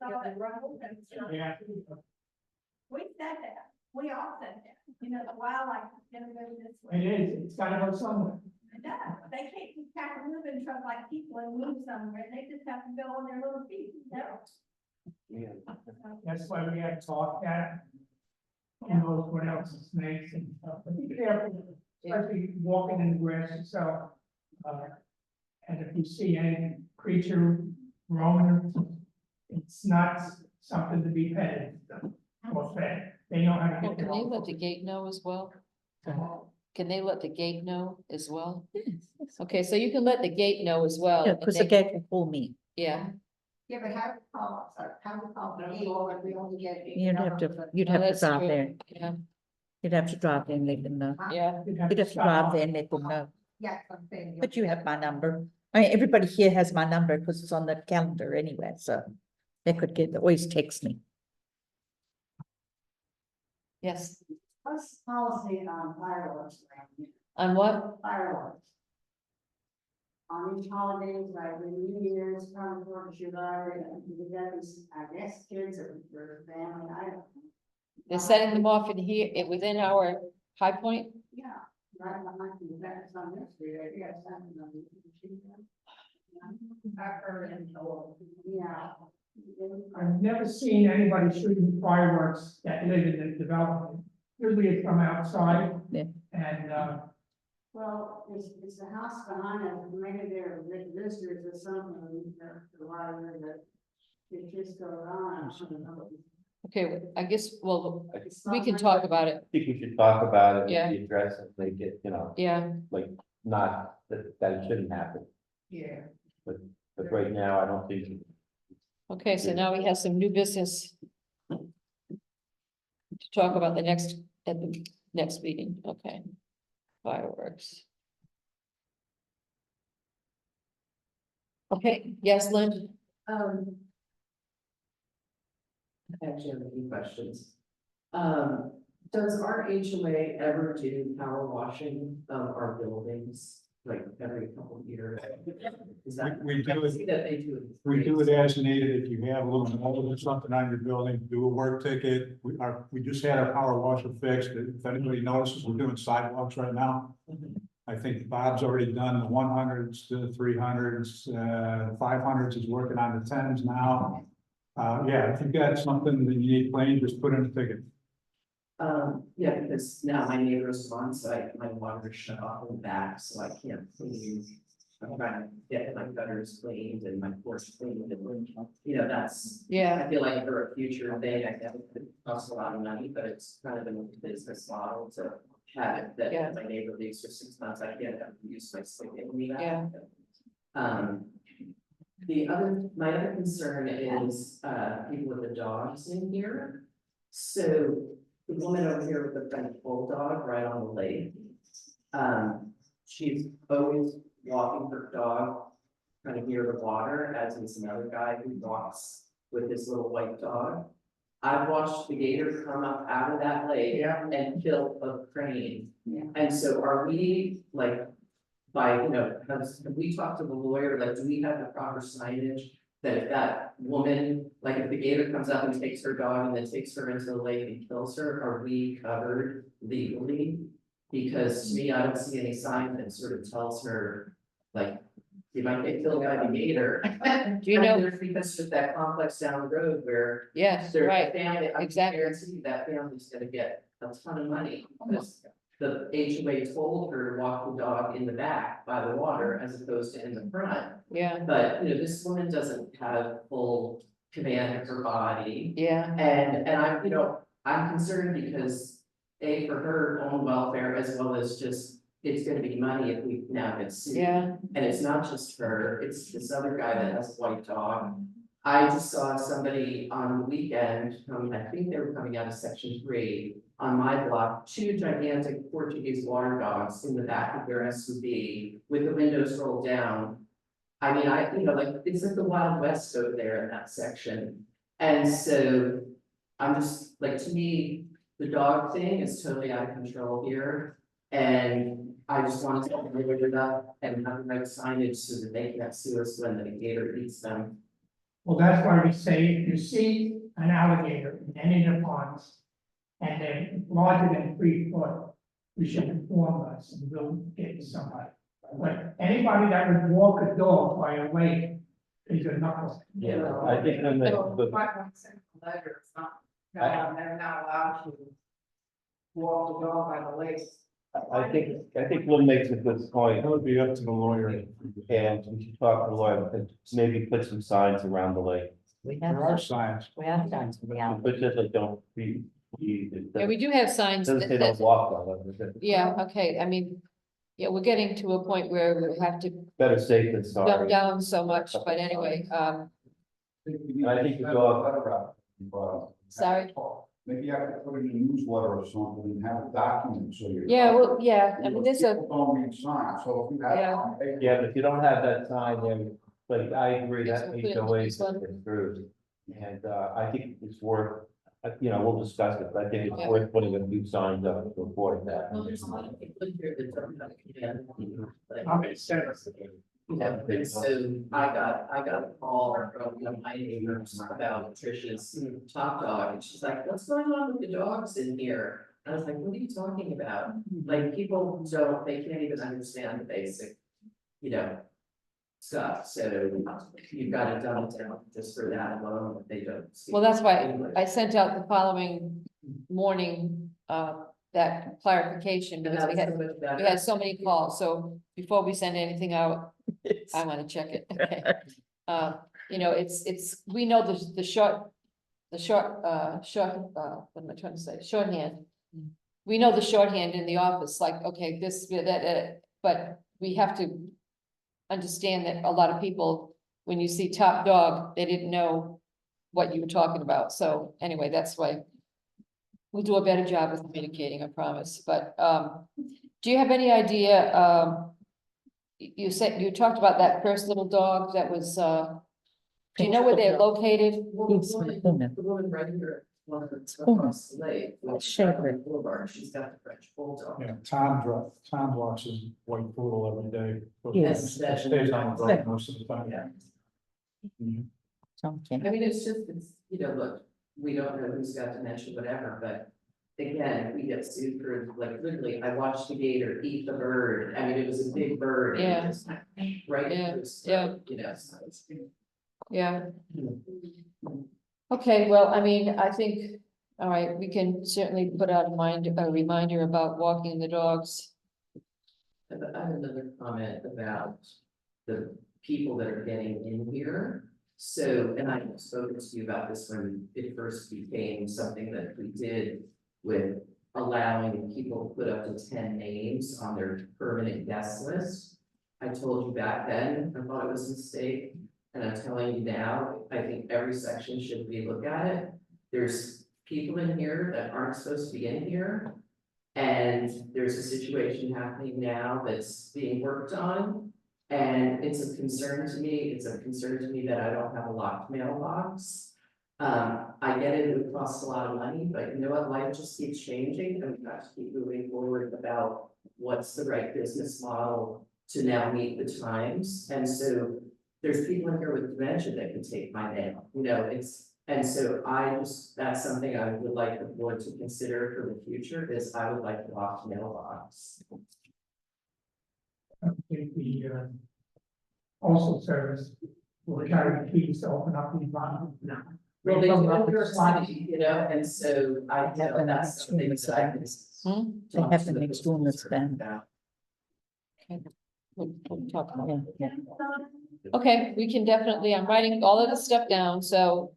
Yeah. We said that, we all said that, the wildlife is gonna go this way. It is, it's gotta go somewhere. No, they can't just have to move in truck like people and move somewhere, they just have to go on their little feet, That's why we have to talk that. Who knows what else is snakes and stuff, but be careful, especially walking in the grass yourself. And if you see any creature roaming, it's not something to be petted or fed. They know how to well, get can they there. let the gate know as well? Can they let the gate know as well? Okay, so you can let the gate know as well. Yeah, and because the they- gate will call me. Yeah, Yeah, but how to call us, how to call the people, and we only get. You'd have to Oh, that's drive true. there. yeah, You'd have to drive there and let them know. yeah. You'd have You'd to have to stop drive off. there and let them know. Yeah, I'm saying. But you have my number. I mean, everybody here has my number because it's on the calendar anyway, so they could always text me. Yes, What's the policy on fireworks around here? on what? Fireworks. On these holidays, like the New Year's, Fourth of July, and you got these, I guess, kids or family, I don't know. They're setting them off in here, within our High Point? Yeah, right behind the events on this street, I guess, something on the. I've heard and told, yeah. I've never seen anybody shooting fireworks that live in the development. Usually it's from outside. Yeah. And, Well, it's the house behind us, maybe they're visitors or something, a lot of that. It just goes on, I don't know. Okay, I guess, well, It's we not can like talk that. about it. I think we should talk about it, Yeah. and the address, and make it, Yeah, like, not that it shouldn't happen. yeah. But right now, I don't think. okay, so now we have some new business to talk about at the next meeting, okay. Fireworks. Okay, yes, Lynn? I actually have a few questions. Does our HOA ever do power washing of our buildings, like every couple of years? Is that? We do I it. see that they do it. We do it as needed. If you have a little mold or something on your building, do a work ticket. We just had our power washer fixed. If anybody notices, we're doing sidewalks right now. I think Bob's already done the 100s, the 300s, 500s is working on the 10s now. Yeah, if you've got something that you need clean, just put in a ticket. Yeah, because now my neighbor's on site, my water is shut off in the back, so I can't clean. I'm trying to get my gutters cleaned and my porch cleaned, and, you know, that's, Yeah, I feel like for a future thing, I guess it costs a lot of money, but it's kind of a business model to have it, that Yeah. if my neighbor leaves for 6 months, I can't have to use my sink in me. Yeah. My other concern is, people with the dogs in here. So the woman over here with the French bulldog right on the lake. She's always walking her dog kind of near the water, as is another guy who walks with his little white dog. I've watched the gator come up out of that lake Yeah. and kill a crane. Yeah. And so are we like, have we talked to the lawyer, like, do we have the proper signage? That if that woman, like if the gator comes up and takes her dog and then takes her into the lake and kills her, are we covered legally? Because to me, I don't see any sign that sort of tells her, like, you might get killed by the gator. do you know, Because of that complex down the road where yes, there's a right, family, I exactly. guarantee that family's gonna get a ton of money. Because the HOA told her to walk the dog in the back by the water as opposed to in the front. Yeah, But, you know, this woman doesn't have full command of her body. yeah, And I'm, you know, I'm concerned because A, for her own welfare, as well as just, it's gonna be money if we now get sued. yeah, And it's not just her, it's this other guy that has a white dog. I just saw somebody on the weekend, I think they were coming out of section 3 on my block, 2 gigantic Portuguese water dogs in the back of their SUV with the windows rolled down. I mean, you know, like, it's like the Wild West over there in that section. And so I'm just, like, to me, the dog thing is totally out of control here. And I just wanted to clear it up and have the right signage so that they can't sue us when the gator eats them. Well, that's why we say, if you see an alligator in any of the ponds, and they're larger than 3 foot, you should inform us and we'll get somebody. But anybody that would walk a dog by a lake is a knuckle. Yeah, I think when the, Letter, it's not, they're not allowed to walk the dog by the lake. I think Lynn makes a good point, That would be up to the lawyer. and we should talk to the lawyer, and maybe put some signs around the lake. We have, There are signs. we have done to the out. But just like don't be, yeah, we do have signs doesn't say that, don't walk on it, yeah, okay, I mean, yeah, we're getting to a point where we have to better safe than dumb sorry. down so much, but anyway, And I think the dog, sorry. Maybe you have to put it in a newsletter or something and have a document, so you. Yeah, well, yeah, I mean, there's a, People don't read signs, so if you have. Yeah. yeah, but if you don't have that sign, then, like, I agree, Yes, that we'll put it in HOA the is newsletter. through. And, I think it's worth, you know, we'll discuss it, but I think it's Yeah. worth putting a few signs up to report that. Well, there's a lot of people in here that don't have command. Like, How many sentences? yeah, and so I got a call from one of my neighbors about Tricia's top dog, and she's like, what's going on with the dogs in here? I was like, what are you talking about? Like, people they can't even understand the basic, you know, stuff, so you've got to dumb it down just for that alone, if they don't. speak well, that's why English. I sent out the following morning, that clarification, And because that we was had, so much better. we had so many calls, so before we send anything out, I wanna check it, okay? You know, it's, we know the short, what am I trying to say, shorthand. We know the shorthand in the office, like, okay, this, that, but we have to understand that a lot of people, when you see top dog, they didn't know what you were talking about, so anyway, that's why we'll do a better job of communicating, I promise, but, do you have any idea, you said, you talked about that first little dog that was, do you know where they're located? Well, the woman right here, one that's across the lake. Shaver. Boulevard, she's got the French bulldog. Yeah, Tom walks his white poodle every day. Yes. It stays on the road most of the time. Yeah. Mhm. Okay. I mean, it's just, it's, you know, look, we don't know who's got dementia, whatever, but again, if we get sued for, like, literally, I watched the gator eat the bird. I mean, it was a big bird. and it Yeah. just right. Yeah, through his yeah. throat, You know, so it's. Yeah. Okay, well, I mean, I think, all right, we can certainly put out a reminder about walking the dogs. I have another comment about the people that are getting in here. So, and I've spoken to you about this when it first became something that we did with allowing people to put up to 10 names on their permanent guest list. I told you back then, I thought it was a mistake, and I'm telling you now, I think every section should relook at it. There's people in here that aren't supposed to be in here. And there's a situation happening now that's being worked on. And it's a concern to me, that I don't have a locked mailbox. I get it, it would cost a lot of money, but you know what, life just keeps changing, and we have to keep moving forward about what's the right business model to now meet the times. And so there's people in here with dementia that can take my mail, you know, and so that's something I would like the board to consider for the future, is I would like a locked mailbox. I think the, postal service will carry the keys to open up the environment. No. Well, they do in New York City, you know, and so I, you know, an that's something extremist that I can. Hmm? They talk have to an the extremist postal service ban. about. We'll talk about it. Yeah. Okay, we can definitely, I'm writing all of this stuff down, so,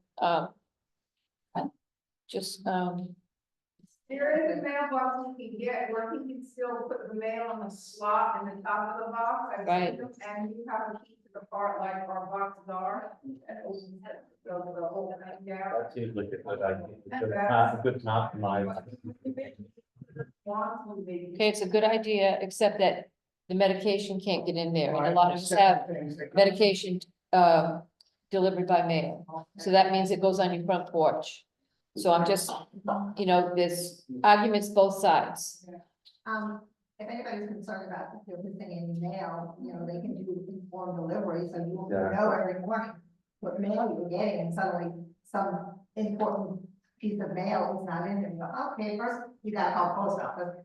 just, There is a mailbox you can get where you can still put the mail in the slot in the top of the box. I've seen Right. them, and you have a key to the part like our boxes are. And opens it, so the whole thing down. That seems like a good idea, a good compromise. okay, it's a good idea, except that the medication can't get in there, and a lot of us have medication, delivered by mail. So that means it goes on your front porch. So I'm just, you know, there's arguments both sides. If anybody's concerned about if they're missing any mail, you know, they can do informed delivery, so you Yeah. know every morning what mail you're getting, and suddenly some important piece of mail is not in there, you go, okay, first you gotta call post office.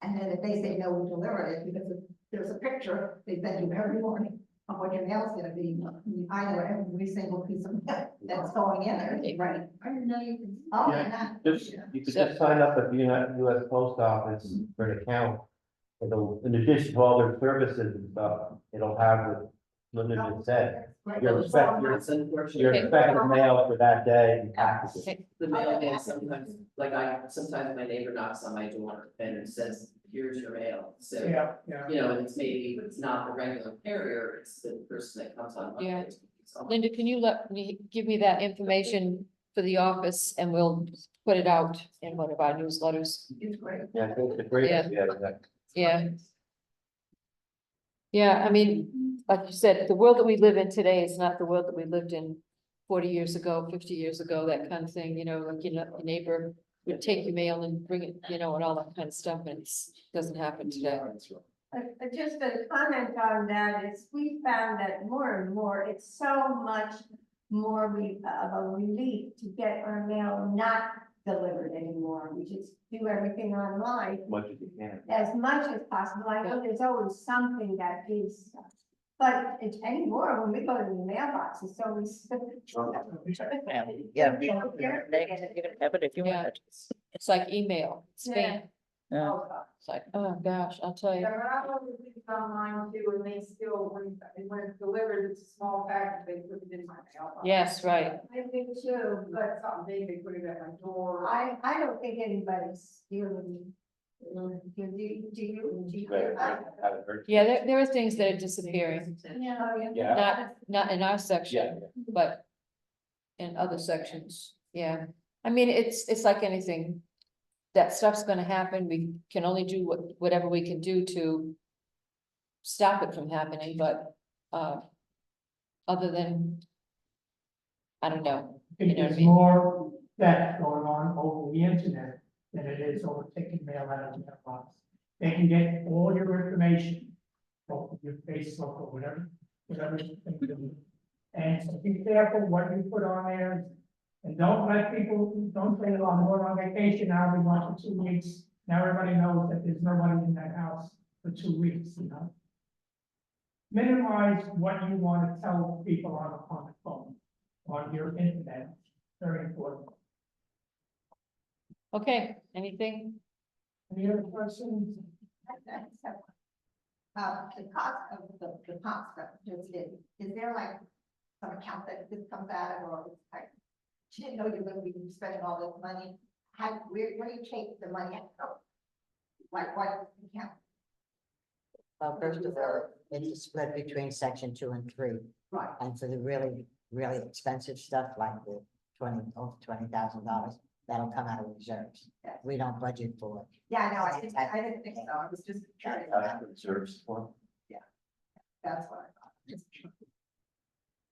And then if they say no, we delivered it, because there's a picture they send you every morning of what your mail's gonna be. I know every single piece of mail that's going in there, right? I didn't know you could. Oh, Yeah, yeah. You could just sign up at the US Post Office for an account. It'll, in addition to all their services and stuff, it'll have what Linda said. You're expecting, It's unfortunate. you're expecting mail for that day and packages. The mailman sometimes, sometimes my neighbor knocks on my door and says, here's your mail, so. Yeah, yeah. You know, and it's not the regular carrier, it's the person that comes on. Yeah. Monday. So- Linda, can you give me that information for the office, and we'll put it out in one of our newsletters? It's great. Yeah, I think it's a great Yeah. idea. That- Yeah. Yeah, I mean, like you said, the world that we live in today is not the world that we lived in 40 years ago, 50 years ago, that kind of thing, you know, like, you know, your neighbor would take your mail and bring it, you know, and all that kind of stuff, and it doesn't happen today. Just a comment on that is we found that more and more, it's so much more of a relief to get our mail not delivered anymore. We just do everything online As much as you can. as much as possible. I know there's always something that is, but it's anymore when we go to the mailbox, it's always. Yeah. You can have it if you Yeah. want. It's like email, spam. Yeah. Yeah. It's like, oh gosh, I'll tell you. There are other things online too, and they still, when it's delivered, it's a small package, they put it in my mailbox. Yes, right. I think too, But something big, they put it at my door. I don't think anybody's stealing. Do you? Right, right, haven't heard. Yeah, there are things that are disappearing, Yeah. Yeah. not in our section, but in other sections, yeah. I mean, it's like anything. That stuff's gonna happen, we can only do whatever we can do to stop it from happening, but, other than, I don't know. I think You know what I there's mean? theft going on over the internet than it is over taking mail out of the mailbox. They can get all your information, or your Facebook or whatever you do. And so be careful what you put on there. And don't let people, don't say, oh, I'm going on vacation now, we want for 2 weeks. Now everybody knows that there's nobody in that house for 2 weeks, you know? Minimize what you want to tell people on the phone, on your internet, very important. Okay, anything? Any other questions? The cost of the pump stuff, is there like some account that this comes out of, or it's like, she didn't know you were gonna be spending all this money? Where do you take the money out of? Like what account? Well, first of all, it's a split between section 2 and 3. Right. And for the really, really expensive stuff like the over $20,000, that'll come out of reserves. Yeah. We don't budget for it. Yeah, no, I didn't think so, I was just curious, Reserves for. that's what I thought.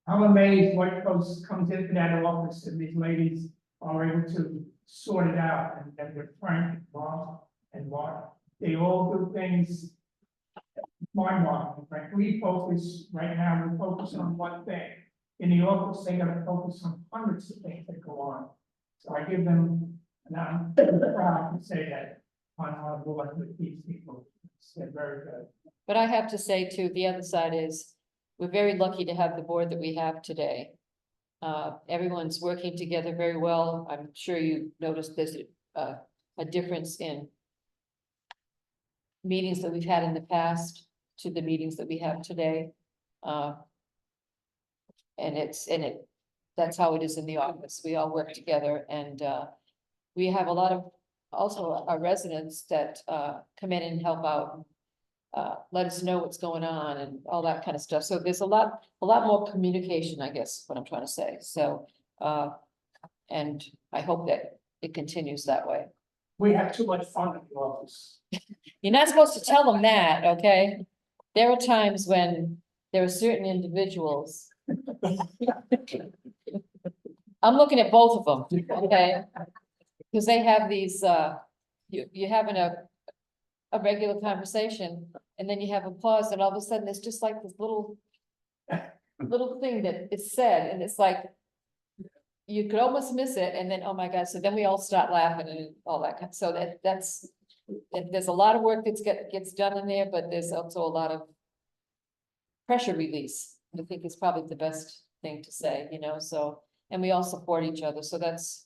I'm amazed what comes into that office and these ladies are able to sort it out, and then with Frank, Bob, and Mark, they all do things. Mind-boggling, right? We focus, right now, we focus on one thing. In the office, they gotta focus on hundreds of things that go on. So I give them, and I'm proud to say that on board with these people. They're very good. But I have to say too, the other side is, we're very lucky to have the board that we have today. Everyone's working together very well. I'm sure you noticed there's a difference in meetings that we've had in the past to the meetings that we have today. That's how it is in the office. We all work together, and we have a lot of, also our residents that come in and help out. Let us know what's going on and all that kind of stuff. So there's a lot more communication, I guess, what I'm trying to say. So, and I hope that it continues that way. We have too much fun in the office. You're not supposed to tell them that, okay? There are times when there are certain individuals. I'm looking at both of them, okay? Because they have these, you're having a regular conversation, and then you have a pause, and all of a sudden, it's just like this little thing that is said, and it's like, you could almost miss it, and then, oh my God, so then we all start laughing and all that, so that's, there's a lot of work that gets done in there, but there's also a lot of pressure release. I think is probably the best thing to say, you know, so, and we all support each other, so that's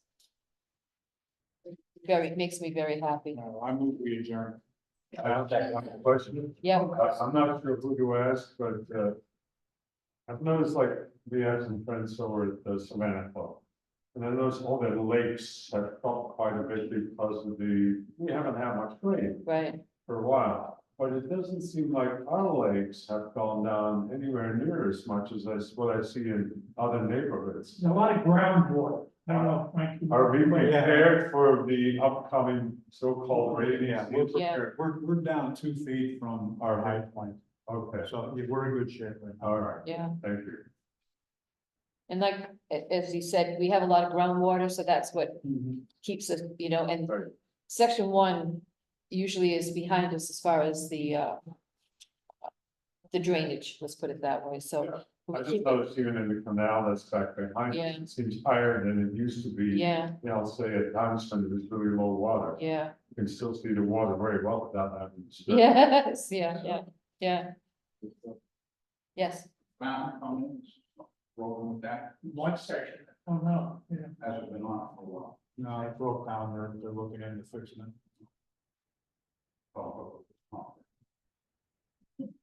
makes me very happy. I move we adjourn. I have one question. Yeah, I'm not sure who to ask, but I've noticed like we have some friends over at the Savannah Club. And I noticed all their lakes have dropped quite a bit because of we haven't had much rain right. for a while. But it doesn't seem like our lakes have gone down anywhere near as much as what I see in other neighborhoods. There's a lot of groundwater. I don't know, Frank. Are we prepared for the upcoming so-called rainy Yeah, we're season? prepared. We're down 2 feet from our high point, Okay, so we're in good shape right now. all right, Yeah, thank you. and like, as you said, we have a lot of groundwater, so that's what keeps us, you know, and Right. section 1 usually is behind us as far as the drainage, let's put it that way, so. Yeah. we I just keep it- noticed even in the canal that's back behind, Yeah. it seems higher than it used to be. Yeah, You know, say at times when there's really low water, yeah, you can still see the water very well without having to. strip. yes, yeah. Yes, Fountain comes, rolling with that, One section, oh no, yeah. hasn't been on for a while. No, it broke down, they're looking into fixing it. Oh,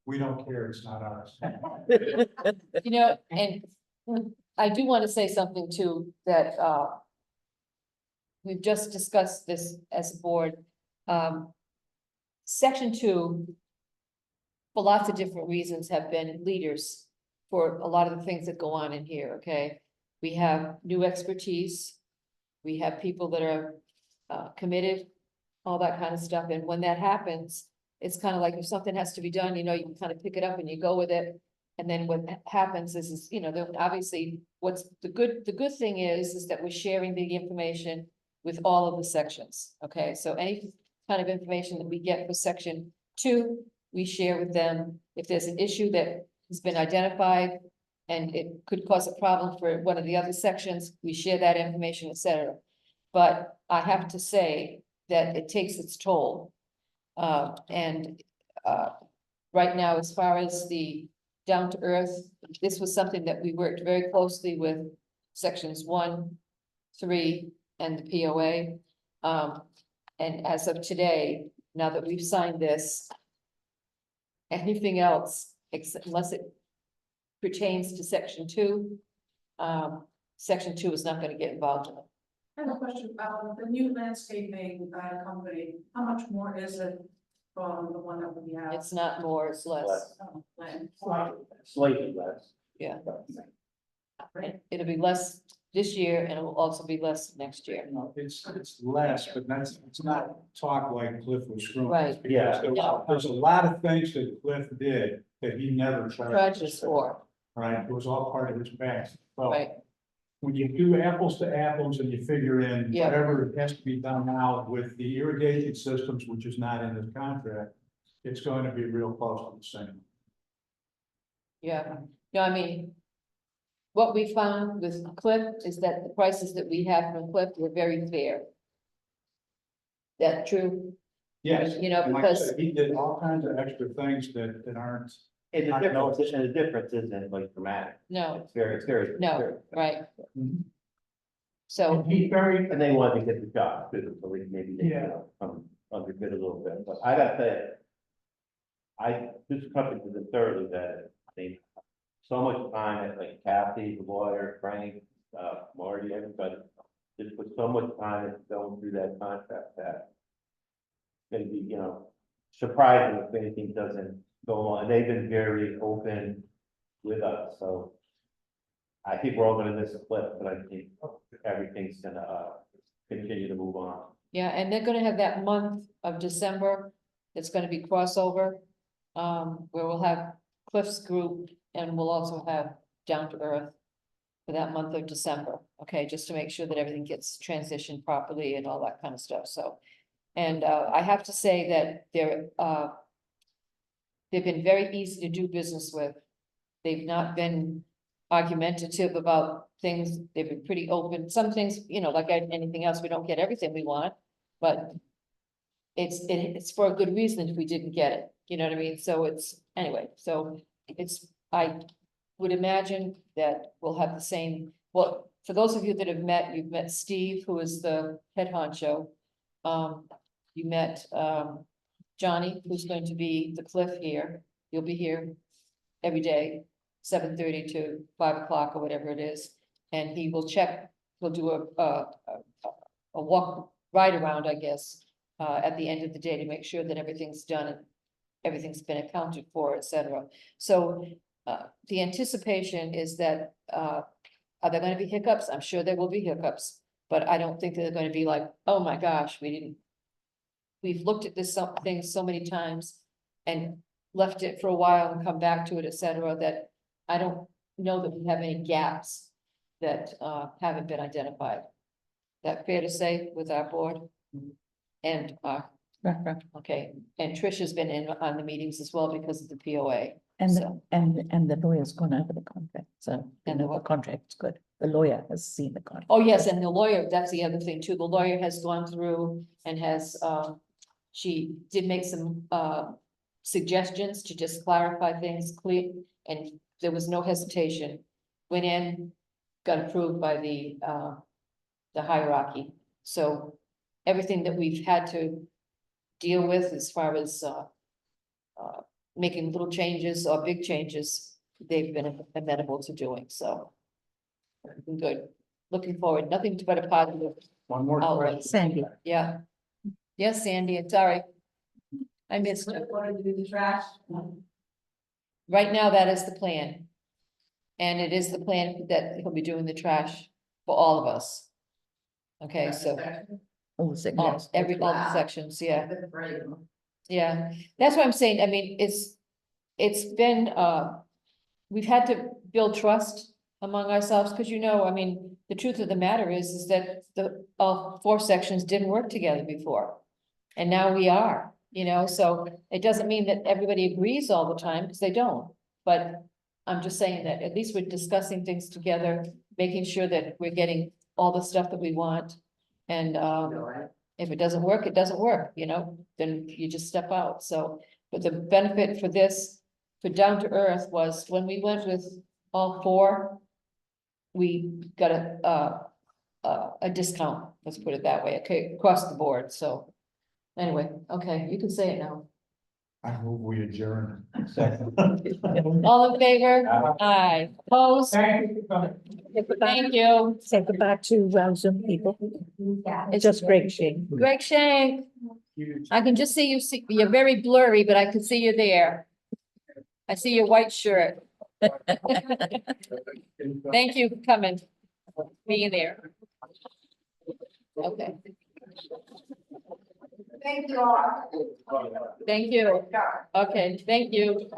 We don't care, it's not ours. you know, and I do want to say something too, that we've just discussed this as a board. Section 2, for lots of different reasons, have been leaders for a lot of the things that go on in here, okay? We have new expertise, we have people that are committed, all that kind of stuff, and when that happens, it's kind of like if something has to be done, you know, you can kind of pick it up and you go with it. And then what happens is, you know, obviously, what's the good thing is that we're sharing the information with all of the sections, okay? So any kind of information that we get for section 2, we share with them. If there's an issue that has been identified and it could cause a problem for one of the other sections, we share that information, et cetera. But I have to say that it takes its toll. Right now, as far as the down to earth, this was something that we worked very closely with sections 1, 3, and the POA. And as of today, now that we've signed this, anything else, unless it pertains to section 2, section 2 is not gonna get involved in it. I have a question about the new landscaping company, how much more is it from the one that we have? It's not more, it's less. Land. Slightly less. Yeah. It'll be less this year and it will also be less next year. No, it's less, but it's not talk like Cliff was screwing. us, Right. because Yeah. there's a lot of things that Cliff did that he never Charges charged us for, Right, it was all part of his bag. Well, right, when you do apples to apples and you figure in Yeah. whatever has to be done now with the irrigation systems, which is not in this contract, it's going to be real close to the same. yeah. No, I mean, what we found with Cliff is that the prices that we have from Cliff were very fair. That true? Yes. You know, and like I because- said, he did all kinds of extra things that aren't. And the I know difference isn't like dramatic. No, It's very. no, right. Mhm. So, And he's very, And they wanted to get the job, too, so maybe they, Yeah. underbid a little bit, but I gotta say, this company has been thoroughly vetted. They, so much time at like Kathy, the lawyer, Frank, Marty, everybody, just put so much time into going through that contract that it's gonna be, you know, surprising if anything doesn't go on, and they've been very open with us, so I think we're all gonna miss a Cliff, but I think everything's gonna, continue to move on. yeah, and they're gonna have that month of December, it's gonna be crossover. Where we'll have Cliff's group and we'll also have Down to Earth for that month of December, okay, just to make sure that everything gets transitioned properly and all that kind of stuff, so. And, I have to say that they've been very easy to do business with. They've not been argumentative about things, they've been pretty open, some things, you know, like anything else, we don't get everything we want, but. It's for a good reason if we didn't get it, you know what I mean, so anyway, so I would imagine that we'll have the same, well, for those of you that have met, you've met Steve, who is the head honcho. You met, Johnny, who's going to be the Cliff here, you'll be here every day, 7:30 to 5 o'clock or whatever it is, and he will check, he'll do a walk, ride around, I guess, at the end of the day to make sure that everything's done and everything's been accounted for, et cetera. So, the anticipation is that, are there gonna be hiccups? I'm sure there will be hiccups, but I don't think they're gonna be like, oh my gosh, we've looked at this thing so many times and left it for a while and come back to it, et cetera, that I don't know that we have any gaps that, haven't been identified. That fair to say with our board? And, okay, and Trish has been in on the meetings as well because of the POA. And, So- and the lawyer's gone over the contract, so, And the the what? contract's good. The lawyer has seen the contract. Oh, yes, and the lawyer, that's the other thing too. The lawyer has gone through and has, she did make some, suggestions to just clarify things clear, and there was no hesitation. Went in, got approved by the hierarchy. So everything that we've had to deal with as far as, making little changes or big changes, they've been amenable to doing, so. Good, looking forward, nothing but a positive, One more Oh, question. Sandy, yeah. Yes, Sandy, I'm sorry. I missed you. wanted to do the trash. Right now, that is the plan. And it is the plan that he'll be doing the trash for all of us. Okay, so, all the all signatures. all the sections, yeah. That's great. Yeah, that's what I'm saying, I mean, it's been, we've had to build trust among ourselves, because I mean, the truth of the matter is that all 4 sections didn't work together before. And now we are, so it doesn't mean that everybody agrees all the time, because they don't. But I'm just saying that at least we're discussing things together, making sure that we're getting all the stuff that we want. And, if it doesn't work, it doesn't work, then you just step out, so. But the benefit for this, for Down to Earth, was when we went with all 4. We got a discount, let's put it that way, okay, across the board, so. Anyway, okay, you can say it now. I move we adjourn. All in favor? Aye. Opposed? Thank you for coming. Thank you. Take it back to Zoom people. It's just Greg Shane. Greg Shank. I can just see you're very blurry, but I can see you there. I see your white shirt. Thank you for coming, being there. Okay, Thank you all. thank you. Okay, thank you.